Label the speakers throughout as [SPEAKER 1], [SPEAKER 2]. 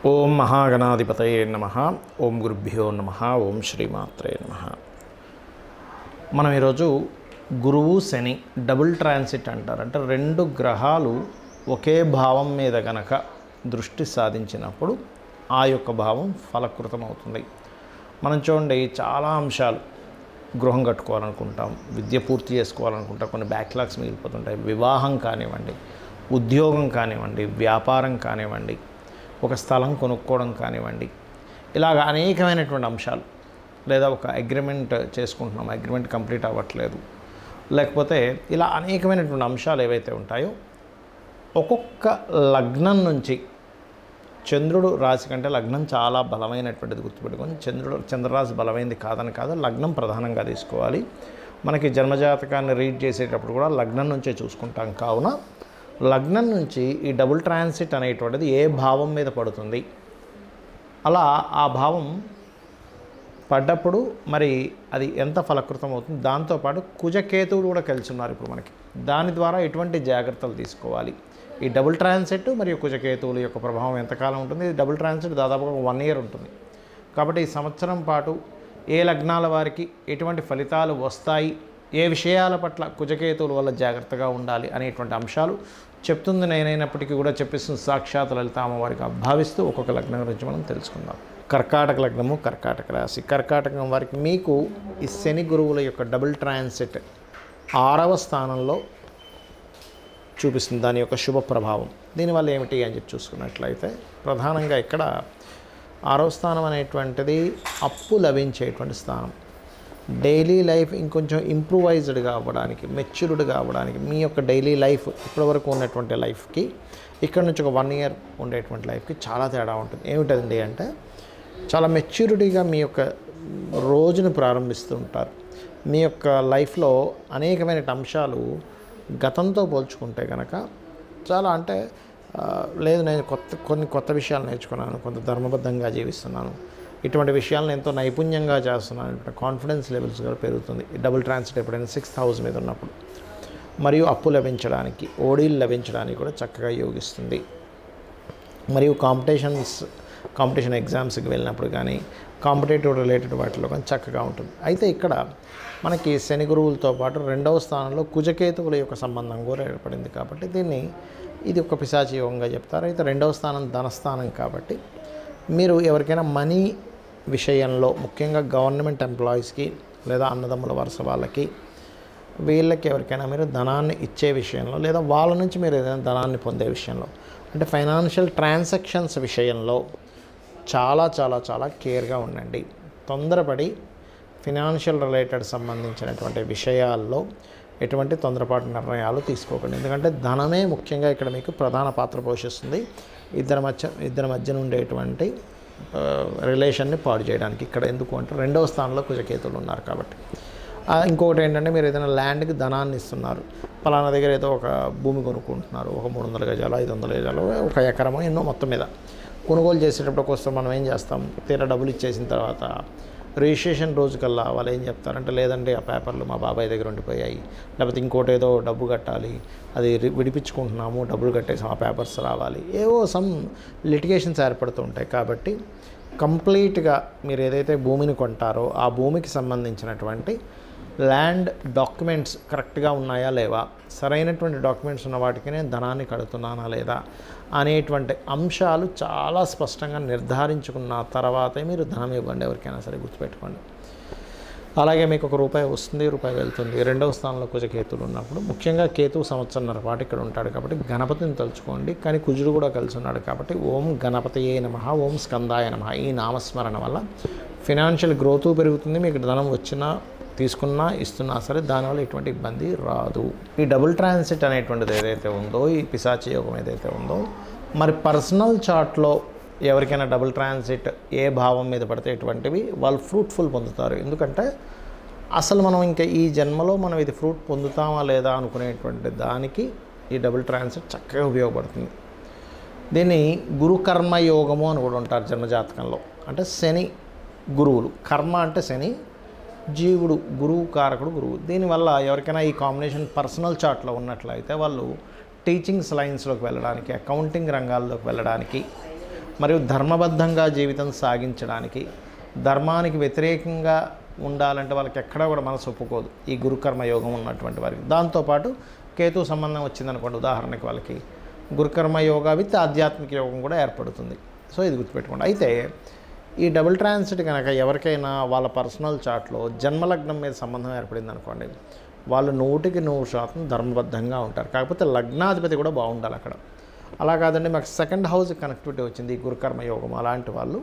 [SPEAKER 1] ఓం మహాగణాధిపతయే నమః. ఓం గురుభ్యో నమః. ఓం శ్రీమాత్రే నమః. మనం ఈరోజు గురువు శని డబుల్ ట్రాన్సిట్ అంటారు. అంటే రెండు గ్రహాలు ఒకే భావం మీద గనక దృష్టి సాధించినప్పుడు ఆ యొక్క భావం ఫలకృతం అవుతుంది. మనం చూడండి, చాలా అంశాలు గృహం కట్టుకోవాలనుకుంటాం, విద్య పూర్తి చేసుకోవాలనుకుంటాం, కొన్ని బ్యాక్లాగ్స్ మిగిలిపోతుంటాయి. వివాహం కానివ్వండి, ఉద్యోగం కానివ్వండి, వ్యాపారం కానివ్వండి, ఒక స్థలం కొనుక్కోవడం కానివ్వండి, ఇలాగ అనేకమైనటువంటి అంశాలు. లేదా ఒక అగ్రిమెంట్ చేసుకుంటున్నాం, అగ్రిమెంట్ కంప్లీట్ అవ్వట్లేదు, లేకపోతే ఇలా అనేకమైనటువంటి అంశాలు ఏవైతే ఉంటాయో ఒక్కొక్క లగ్నం నుంచి చంద్రుడు రాశి కంటే లగ్నం చాలా బలమైనటువంటిది గుర్తుపెట్టుకొని, చంద్రరాశి బలమైనది కాదని కాదు, లగ్నం ప్రధానంగా తీసుకోవాలి. మనకి జన్మజాతకాన్ని రీడ్ చేసేటప్పుడు కూడా లగ్నం నుంచే చూసుకుంటాం. కావున లగ్నం నుంచి ఈ డబుల్ ట్రాన్సిట్ అనేటువంటిది ఏ భావం మీద పడుతుంది, అలా ఆ భావం పడ్డప్పుడు మరి అది ఎంత ఫలకృతం అవుతుంది. దాంతోపాటు కుజకేతువులు కూడా కలిసి ఉన్నారు ఇప్పుడు మనకి. దాని ద్వారా ఎటువంటి జాగ్రత్తలు తీసుకోవాలి, ఈ డబుల్ ట్రాన్సిట్ మరియు కుజకేతువుల యొక్క ప్రభావం ఎంతకాలం ఉంటుంది. ఈ డబుల్ ట్రాన్సిట్ దాదాపుగా 1 year ఉంటుంది. కాబట్టి ఈ సంవత్సరం పాటు ఏ లగ్నాల వారికి ఎటువంటి ఫలితాలు వస్తాయి, ఏ విషయాల పట్ల కుజకేతువుల వల్ల జాగ్రత్తగా ఉండాలి అనేటువంటి అంశాలు చెప్తుంది నేనైనప్పటికీ కూడా చెప్పిస్తుంది సాక్షాత్ లలిత అమ్మవారికి భావిస్తూ ఒక్కొక్క లగ్నం గురించి మనం తెలుసుకుందాం. కర్కాటక లగ్నము, కర్కాటక రాశి. కర్కాటకం వారికి మీకు ఈ శని గురువుల యొక్క డబుల్ ట్రాన్సిట్ 6వ స్థానంలో చూపిస్తుంది దాని యొక్క శుభ ప్రభావం. దీనివల్ల ఏమిటి అని చెప్పి చూసుకున్నట్లయితే ప్రధానంగా ఇక్కడ 6వ స్థానం అనేటువంటిది అప్పు లభించేటువంటి స్థానం. డైలీ లైఫ్ ఇంకొంచెం ఇంప్రూవైజ్డ్గా అవ్వడానికి, మెచ్యూర్డ్గా అవ్వడానికి, మీ యొక్క డైలీ లైఫ్ ఇప్పటివరకు ఉన్నటువంటి లైఫ్కి ఇక్కడ నుంచి ఒక 1 year ఉండేటువంటి లైఫ్కి చాలా తేడా ఉంటుంది. ఏమిటండి అంటే చాలా మెచ్యూరిటీగా మీ యొక్క రోజును ప్రారంభిస్తూ ఉంటారు. మీ యొక్క లైఫ్లో అనేకమైన అంశాలు గతంతో పోల్చుకుంటే కనుక చాలా అంటే లేదు, నేను కొన్ని కొత్త విషయాలు నేర్చుకున్నాను, కొంత ధర్మబద్ధంగా జీవిస్తున్నాను, ఇటువంటి విషయాలను ఎంతో నైపుణ్యంగా చేస్తున్నాను, కాన్ఫిడెన్స్ లెవెల్స్ కూడా పెరుగుతుంది. డబుల్ ట్రాన్సిట్ ఎప్పుడైనా 6th house మీద ఉన్నప్పుడు. మరియు అప్పు లభించడానికి, ఓడీలు లభించడానికి కూడా చక్కగా యోగిస్తుంది. మరియు కాంపిటీషన్ ఎగ్జామ్స్కి వెళ్ళినప్పుడు కానీ, కాంపిటేటివ్ రిలేటెడ్ వాటిలో కానీ చక్కగా ఉంటుంది. అయితే ఇక్కడ మనకి శని గురువులతో పాటు 2వ స్థానంలో కుజకేతువుల యొక్క సంబంధం కూడా ఏర్పడింది. కాబట్టి ఇది ఒక పిశాచి యోగంగా చెప్తారు. అయితే 2వ స్థానం ధనస్థానం కాబట్టి మీరు ఎవరికైనా మనీ విషయంలో, ముఖ్యంగా గవర్నమెంట్ ఎంప్లాయీస్కి లేదా అన్నదమ్ముల వరుస వాళ్ళకి, వీళ్ళకి ఎవరికైనా మీరు ధనాన్ని ఇచ్చే విషయంలో, లేదా వాళ్ళ నుంచి మీరు ఏదైనా ధనాన్ని పొందే విషయంలో, అంటే ఫైనాన్షియల్ ట్రాన్సాక్షన్స్ విషయంలో చాలా చాలా చాలా కేర్గా ఉండండి. తొందరపడి ఫినాన్షియల్ రిలేటెడ్ సంబంధించినటువంటి విషయాల్లో ఎటువంటి తొందరపాటు నిర్ణయాలు తీసుకోకండి. ఎందుకంటే ధనమే ముఖ్యంగా ఇక్కడ మీకు ప్రధాన పాత్ర పోషిస్తుంది. ఇద్దరి మధ్యన ఉండేటువంటి రిలేషన్ని పాడు చేయడానికి. ఇక్కడ ఎందుకు అంటే 2వ స్థానంలో కుజకేతువులు ఉన్నారు కాబట్టి. ఇంకొకటి ఏంటంటే, మీరు ఏదైనా ల్యాండ్కి ధనాన్ని ఇస్తున్నారు, పలానా దగ్గర ఏదో ఒక భూమి కొనుక్కుంటున్నారు, ఒక 300 గజాలు, 500 గజాలు, 1 ఎకరమో ఎన్నో మొత్తం మీద కొనుగోలు చేసేటప్పుడు కోసం మనం ఏం చేస్తాం, తీరా డబ్బులు ఇచ్చేసిన తర్వాత రిజిస్ట్రేషన్ రోజుకల్లా వాళ్ళు ఏం చెప్తారంటే, లేదండి ఆ పేపర్లు మా బాబాయ్ దగ్గర ఉండిపోయాయి, లేకపోతే ఇంకోటి ఏదో డబ్బు కట్టాలి, అది విడిపించుకుంటున్నాము, డబ్బులు కట్టేసాం, ఆ పేపర్స్ రావాలి, ఏవో సమ్ లిటిగేషన్స్ ఏర్పడుతూ ఉంటాయి. కాబట్టి కంప్లీట్గా మీరు ఏదైతే భూమిని కొంటారో ఆ భూమికి సంబంధించినటువంటి ల్యాండ్ డాక్యుమెంట్స్ కరెక్ట్గా ఉన్నాయా లేవా, సరైనటువంటి డాక్యుమెంట్స్ ఉన్న వాటికి నేను ధనాన్ని కడుతున్నానా లేదా అనేటువంటి అంశాలు చాలా స్పష్టంగా నిర్ధారించుకున్న తర్వాతే మీరు ధనం ఇవ్వండి ఎవరికైనా సరే, గుర్తుపెట్టుకోండి. అలాగే మీకు ₹1 వస్తుంది, ₹1 వెళ్తుంది. 2వ స్థానంలో కుజకేతువులు ఉన్నప్పుడు, ముఖ్యంగా కేతువు సంవత్సరంన్నర పాటు ఇక్కడ ఉంటాడు కాబట్టి గణపతిని తలుచుకోండి. కానీ కుజుడు కూడా కలిసి ఉన్నాడు కాబట్టి ఓం గణపతయే నమః, ఓం స్కందాయ నమః, ఈ నామస్మరణ వల్ల ఫినాన్షియల్ గ్రోత్ పెరుగుతుంది. మీకు ధనం వచ్చినా, తీసుకున్నా, ఇస్తున్నా సరే దానివల్ల ఎటువంటి ఇబ్బంది రాదు. ఈ డబుల్ ట్రాన్సిట్ అనేటువంటిది ఏదైతే ఉందో, ఈ పిశాచి యోగం ఏదైతే ఉందో, మరి పర్సనల్ చార్ట్లో ఎవరికైనా డబుల్ ట్రాన్సిట్ ఏ భావం మీద పడితే ఎటువంటివి వాళ్ళు ఫ్రూట్ఫుల్ పొందుతారు. ఎందుకంటే అసలు మనం ఇంకా ఈ జన్మలో మనం ఇది ఫ్రూట్ పొందుతామా లేదా అనుకునేటువంటి దానికి ఈ డబుల్ ట్రాన్సిట్ చక్కగా ఉపయోగపడుతుంది. దీన్ని గురుకర్మ యోగము అని కూడా ఉంటారు జన్మజాతకంలో. అంటే శని గురువులు, కర్మ అంటే శని, జీవుడు గురువు, కారకుడు గురువు. దీనివల్ల ఎవరికైనా ఈ కాంబినేషన్ పర్సనల్ చార్ట్లో ఉన్నట్లయితే వాళ్ళు టీచింగ్స్ లైన్స్లోకి వెళ్ళడానికి, అకౌంటింగ్ రంగాల్లోకి వెళ్ళడానికి, మరియు ధర్మబద్ధంగా జీవితం సాగించడానికి, ధర్మానికి వ్యతిరేకంగా ఉండాలంటే వాళ్ళకి ఎక్కడా కూడా మనసు ఒప్పుకోదు ఈ గురుకర్మ యోగం ఉన్నటువంటి వారికి. దాంతోపాటు కేతు సంబంధం వచ్చిందనుకోండి, ఉదాహరణకి వాళ్ళకి గురుకర్మ యోగా విత్ ఆధ్యాత్మిక యోగం కూడా ఏర్పడుతుంది. సో ఇది గుర్తుపెట్టుకోండి. అయితే ఈ డబుల్ ట్రాన్సిట్ కనుక ఎవరికైనా వాళ్ళ పర్సనల్ చార్ట్లో జన్మలగ్నం మీద సంబంధం ఏర్పడింది అనుకోండి, వాళ్ళు 100% ధర్మబద్ధంగా ఉంటారు. కాకపోతే లగ్నాధిపతి కూడా బాగుండాలి అక్కడ. అలా కాదండి మాకు సెకండ్ హౌస్ కనెక్టివిటీ వచ్చింది ఈ గురుకర్మ యోగం, అలాంటి వాళ్ళు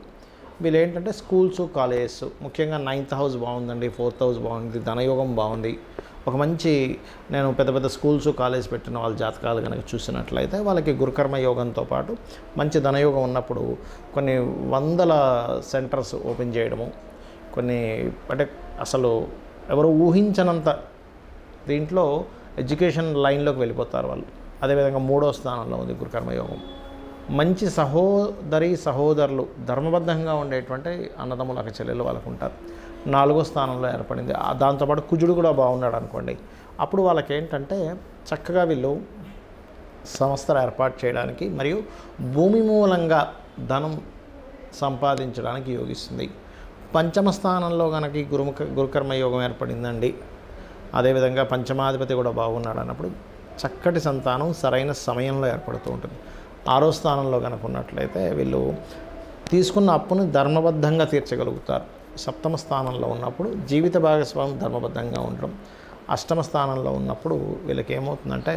[SPEAKER 1] వీళ్ళు ఏంటంటే స్కూల్స్, కాలేజెస్, ముఖ్యంగా 9th హౌస్ బాగుందండి, 4th హౌస్ బాగుంది, ధనయోగం బాగుంది, ఒక మంచి నేను పెద్ద పెద్ద స్కూల్స్, కాలేజ్ పెట్టిన వాళ్ళ జాతకాలు కనుక చూసినట్లయితే వాళ్ళకి గురుకర్మ యోగంతో పాటు మంచి ధనయోగం ఉన్నప్పుడు కొన్ని వందల సెంటర్స్ ఓపెన్ చేయడము, కొన్ని అంటే అసలు ఎవరు ఊహించనంత దీంట్లో ఎడ్యుకేషన్ లైన్లోకి వెళ్ళిపోతారు వాళ్ళు. అదేవిధంగా 3వ స్థానంలో ఉంది గురుకర్మ యోగం. మంచి సహోదరులు ధర్మబద్ధంగా ఉండేటువంటి అన్నదమ్ములు, అక్క చెల్లెలు వాళ్ళకు ఉంటారు. 4వ స్థానంలో ఏర్పడింది. దాంతోపాటు కుజుడు కూడా బాగున్నాడు అనుకోండి, అప్పుడు వాళ్ళకి ఏంటంటే చక్కగా వీళ్ళు సంస్థలు ఏర్పాటు చేయడానికి మరియు భూమి మూలంగా ధనం సంపాదించడానికి యోగిస్తుంది. 5వ స్థానంలో కనుక గురుకర్మ యోగం ఏర్పడిందండి, అదేవిధంగా పంచమాధిపతి కూడా బాగున్నాడు అన్నప్పుడు చక్కటి సంతానం సరైన సమయంలో ఏర్పడుతూ ఉంటుంది. 6వ స్థానంలో కనుక ఉన్నట్లయితే వీళ్ళు తీసుకున్న అప్పును ధర్మబద్ధంగా తీర్చగలుగుతారు. 7వ స్థానంలో ఉన్నప్పుడు జీవిత భాగస్వామి ధర్మబద్ధంగా ఉండడం. 8వ స్థానంలో ఉన్నప్పుడు వీళ్ళకి ఏమవుతుందంటే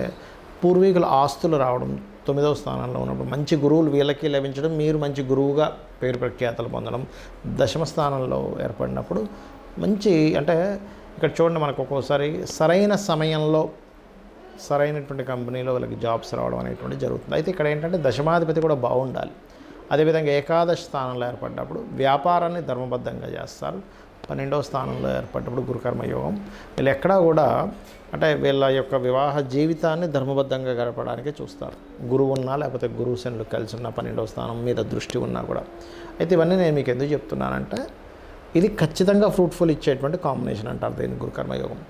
[SPEAKER 1] పూర్వీకుల ఆస్తులు రావడం. 9వ స్థానంలో ఉన్నప్పుడు మంచి గురువులు వీళ్ళకి లభించడం, మీరు మంచి గురువుగా పేరు ప్రఖ్యాతలు పొందడం. 10వ స్థానంలో ఏర్పడినప్పుడు మంచి అంటే ఇక్కడ చూడండి మనకు ఒక్కోసారి సరైన సమయంలో సరైనటువంటి కంపెనీలో వీళ్ళకి జాబ్స్ రావడం అనేటువంటి జరుగుతుంది. అయితే ఇక్కడ ఏంటంటే దశమాధిపతి కూడా బాగుండాలి. అదేవిధంగా 11వ స్థానంలో ఏర్పడినప్పుడు వ్యాపారాన్ని ధర్మబద్ధంగా చేస్తారు. 12వ స్థానంలో ఏర్పడినప్పుడు గురుకర్మ యోగం. వీళ్ళు ఎక్కడా కూడా అంటే వీళ్ళ యొక్క వివాహ జీవితాన్ని ధర్మబద్ధంగా గడపడానికే చూస్తారు. గురువు ఉన్నా లేకపోతే గురువు శనులు కలిసి ఉన్న 12వ స్థానం మీద దృష్టి ఉన్నా కూడా. అయితే ఇవన్నీ నేను మీకు ఎందుకు చెప్తున్నానంటే ఇది ఖచ్చితంగా ఫ్రూట్ఫుల్ ఇచ్చేటువంటి కాంబినేషన్ అంటారు దీన్ని గురుకర్మ యోగం.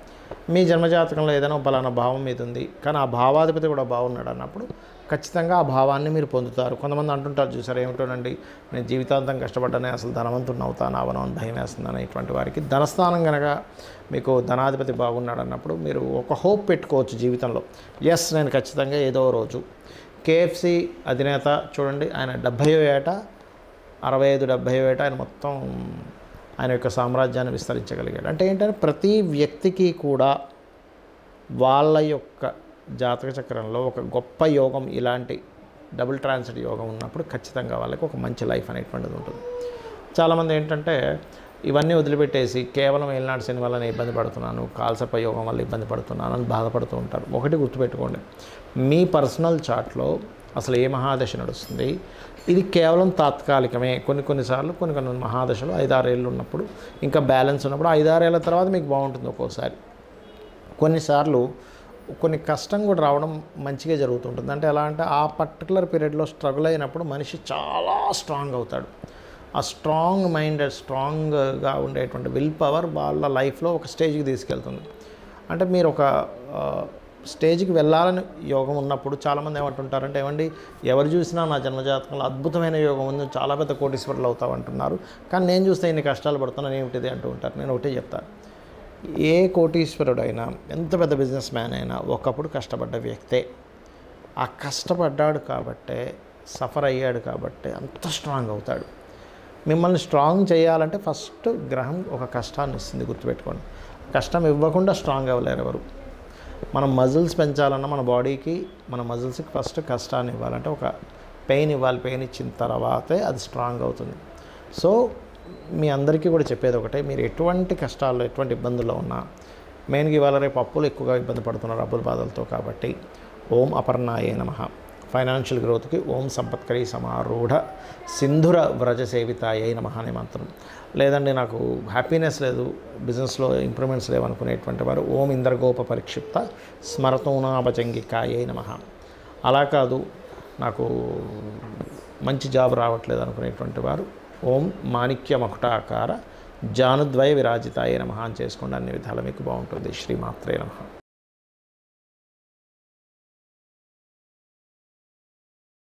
[SPEAKER 1] మీ జన్మజాతకంలో ఏదైనా పలానా భావం మీద ఉంది కానీ ఆ భావాధిపతి కూడా బాగున్నాడు అన్నప్పుడు ఖచ్చితంగా ఆ భావాన్ని మీరు పొందుతారు. కొంతమంది అంటుంటారు చూసారు ఏమిటోనండి నేను జీవితాంతం కష్టపడ్డానే అసలు ధనవంతుడిని అవుతాను అవను అని భయం వేస్తుందని. ఇటువంటి వారికి ధనస్థానం కనుక మీకు ధనాధిపతి బాగున్నాడు అన్నప్పుడు మీరు ఒక హోప్ పెట్టుకోవచ్చు జీవితంలో. ఎస్ నేను ఖచ్చితంగా ఏదో రోజు కేఎఫ్సి అధినేత చూడండి ఆయన 70వ ఏట 65-70వ ఏట ఆయన మొత్తం ఆయన యొక్క సామ్రాజ్యాన్ని విస్తరించగలిగాడు. అంటే ఏంటంటే ప్రతి వ్యక్తికి కూడా వాళ్ళ యొక్క జాతక చక్రంలో ఒక గొప్ప యోగం ఇలాంటి డబుల్ ట్రాన్సిట్ యోగం ఉన్నప్పుడు ఖచ్చితంగా వాళ్ళకి ఒక మంచి లైఫ్ అనేటువంటిది ఉంటుంది. చాలామంది ఏంటంటే ఇవన్నీ వదిలిపెట్టేసి కేవలం ఏలినాటి శని వల్ల నేను ఇబ్బంది పడుతున్నాను, కాల్సర్ప యోగం వల్ల ఇబ్బంది పడుతున్నాను అని బాధపడుతూ ఉంటారు. ఒకటి గుర్తుపెట్టుకోండి, మీ పర్సనల్ చార్ట్లో అసలు ఏ మహాదశ నడుస్తుంది ఇది కేవలం తాత్కాలికమే. కొన్నిసార్లు కొన్ని మహాదశలు 5-6 ఏళ్ళు ఉన్నప్పుడు ఇంకా బ్యాలెన్స్ ఉన్నప్పుడు 5-6 ఏళ్ళ తర్వాత మీకు బాగుంటుంది. ఒక్కోసారి కొన్నిసార్లు కొన్ని కష్టం కూడా రావడం మంచిగా జరుగుతుంటుంది. అంటే ఎలా అంటే ఆ పర్టికులర్ పీరియడ్లో స్ట్రగుల్ అయినప్పుడు మనిషి చాలా స్ట్రాంగ్ అవుతాడు. ఆ స్ట్రాంగ్ మైండ్ స్ట్రాంగ్గా ఉండేటువంటి విల్ పవర్ వాళ్ళ లైఫ్లో ఒక స్టేజ్కి తీసుకెళ్తుంది. అంటే మీరు ఒక స్టేజ్కి వెళ్ళాలని యోగం ఉన్నప్పుడు చాలామంది ఏమంటుంటారంటే ఏమండి ఎవరు చూసినా నా జన్మజాతకంలో అద్భుతమైన యోగం ఉంది చాలా పెద్ద కోటీశ్వరులు అవుతావు అంటున్నారు, కానీ నేను చూస్తే ఇన్ని కష్టాలు పడుతున్నాను ఏమిటిది అంటూ ఉంటారు. నేను ఒకటే చెప్తాను, ఏ కోటీశ్వరుడైనా ఎంత పెద్ద బిజినెస్ మ్యాన్ అయినా ఒకప్పుడు కష్టపడ్డ వ్యక్తే. ఆ కష్టపడ్డాడు కాబట్టే సఫర్ అయ్యాడు కాబట్టే అంత స్ట్రాంగ్ అవుతాడు. మిమ్మల్ని స్ట్రాంగ్ చేయాలంటే ఫస్ట్ గ్రహం ఒక కష్టాన్ని ఇస్తుంది, గుర్తుపెట్టుకోండి. కష్టం ఇవ్వకుండా స్ట్రాంగ్ అవ్వలేరు ఎవరు. మనం మజిల్స్ పెంచాలన్నా మన బాడీకి మన మజిల్స్కి ఫస్ట్ కష్టాన్ని ఇవ్వాలంటే ఒక పెయిన్ ఇవ్వాలి. పెయిన్ ఇచ్చిన తర్వాతే అది స్ట్రాంగ్ అవుతుంది. సో మీ అందరికీ కూడా చెప్పేది ఒకటే, మీరు ఎటువంటి కష్టాల్లో ఎటువంటి ఇబ్బందుల్లో ఉన్నా మెయిన్గా ఇవాళ రేపు అప్పులు ఎక్కువగా ఇబ్బంది పడుతున్నారు అప్పుల బాధలతో. కాబట్టి ఓం అపర్ణాయే నమః. ఫైనాన్షియల్ గ్రోత్కి ఓం సంపత్కరీ సమారూఢ సింధుర వ్రజ సేవితాయే నమః అనే మంత్రం. లేదండి నాకు హ్యాపీనెస్ లేదు, బిజినెస్లో ఇంప్రూవ్మెంట్స్ లేవనుకునేటువంటి వారు ఓం ఇంద్రగోప పరిక్షిప్త స్మరతోనాభజంగికాయే నమః. అలా కాదు నాకు మంచి జాబ్ రావట్లేదు అనుకునేటువంటి వారు ఓం మాణిక్య మకుటాకార జానుద్వయ విరాజితాయే నమః అని చేసుకోండి. అన్ని విధాలు మీకు బాగుంటుంది. శ్రీమాత్రే నమః.